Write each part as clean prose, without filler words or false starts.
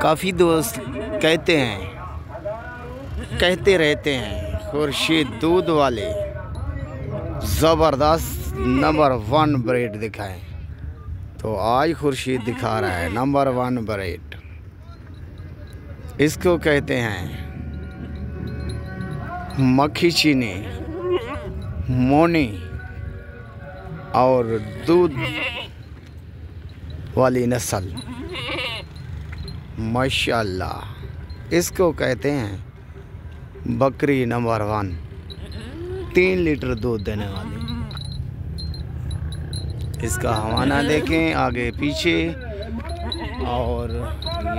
काफ़ी दोस्त कहते रहते हैं खुर्शीद दूध वाले ज़बरदस्त नंबर 1 ब्रेड दिखाएं, तो आज खुर्शीद दिखा रहा है नंबर 1 ब्रेड। इसको कहते हैं मक्खी चीनी, मोनी और दूध वाली नस्ल, माशाअल्लाह। इसको कहते हैं बकरी नंबर 1, 3 लीटर दूध देने वाली। इसका हवाना देखें आगे पीछे, और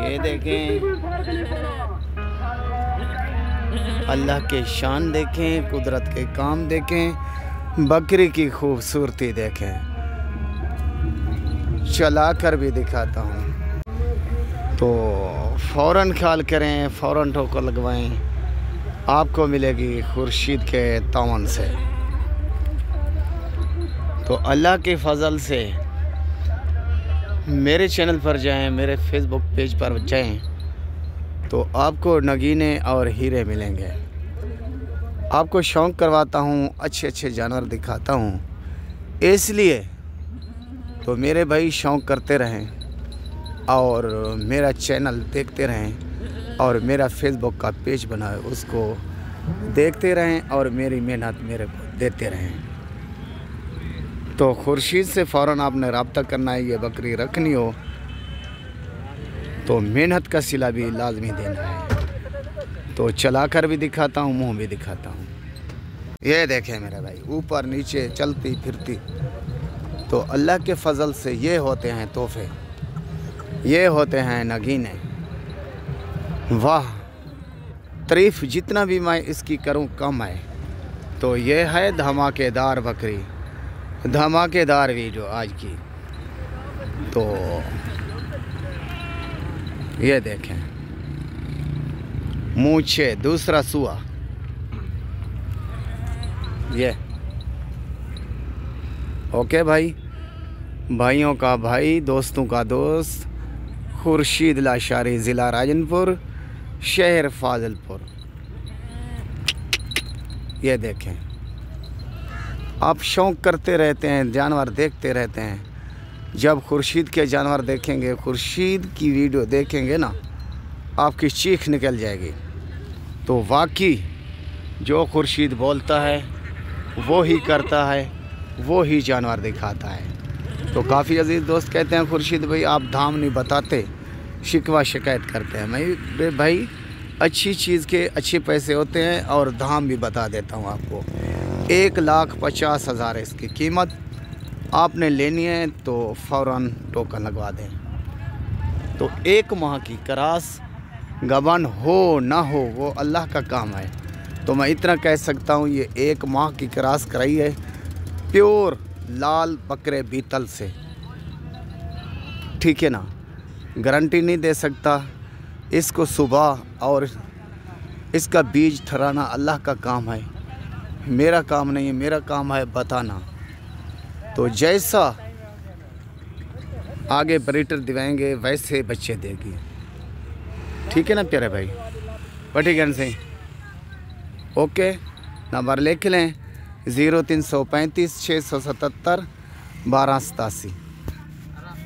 ये देखें अल्लाह के शान देखें, कुदरत के काम देखें, बकरी की खूबसूरती देखें। चला कर भी दिखाता हूँ, तो फ़ौरन ख्याल करें, फ़ौरन ठोकर लगवाएं, आपको मिलेगी खुर्शीद के तावन से। तो अल्लाह के फ़ज़ल से मेरे चैनल पर जाएं, मेरे फेसबुक पेज पर जाएं, तो आपको नगीने और हीरे मिलेंगे। आपको शौक़ करवाता हूँ, अच्छे अच्छे जानवर दिखाता हूँ, इसलिए तो मेरे भाई शौक़ करते रहें और मेरा चैनल देखते रहें और मेरा फेसबुक का पेज बनाए उसको देखते रहें और मेरी मेहनत मेरे को देते रहें। तो खुर्शीद से फ़ौरन आपने रब्ता करना है। ये बकरी रखनी हो तो मेहनत का सिला भी लाजमी देना है। तो चला कर भी दिखाता हूँ, मुँह भी दिखाता हूँ। ये देखें मेरे भाई, ऊपर नीचे चलती फिरती। तो अल्लाह के फ़ज़ल से ये होते हैं तोहफ़े, ये होते हैं नगीने। वाह, तारीफ़ जितना भी मैं इसकी करूं कम है। तो ये है धमाकेदार बकरी, धमाकेदार वीडियो आज की। तो ये देखें, मूछे दूसरा सुआ, ये ओके भाई, भाइयों का भाई, दोस्तों का दोस्त, खुर्शीद लाशारी, ज़िला राजनपुर, शहर फाजिलपुर। ये देखें, आप शौक़ करते रहते हैं, जानवर देखते रहते हैं। जब खुर्शीद के जानवर देखेंगे, खुर्शीद की वीडियो देखेंगे ना, आपकी चीख निकल जाएगी। तो वाकई जो खुर्शीद बोलता है वो ही करता है, वो ही जानवर दिखाता है। तो काफ़ी अजीज़ दोस्त कहते हैं खुर्शीद भाई आप धाम नहीं बताते, शिकवा शिकायत करते हैं। मैं भाई अच्छी चीज़ के अच्छे पैसे होते हैं और धाम भी बता देता हूँ आपको। 1,50,000 इसकी कीमत। आपने लेनी है तो फ़ौरन टोकन लगवा दें। तो 1 माह की क्रॉस गबन हो ना हो वो अल्लाह का काम है। तो मैं इतना कह सकता हूँ, ये 1 माह की क्रॉस कराई है प्योर लाल बकरे बीतल से, ठीक है ना। गारंटी नहीं दे सकता, इसको सुबह और इसका बीज ठहराना अल्लाह का काम है, मेरा काम नहीं है। मेरा काम है बताना। तो जैसा आगे ब्रीडर दिवाएंगे वैसे बच्चे देगी, ठीक है ना प्यारे भाई। पटीगंज से ओके, नंबर लिख लें 0335 677 1287।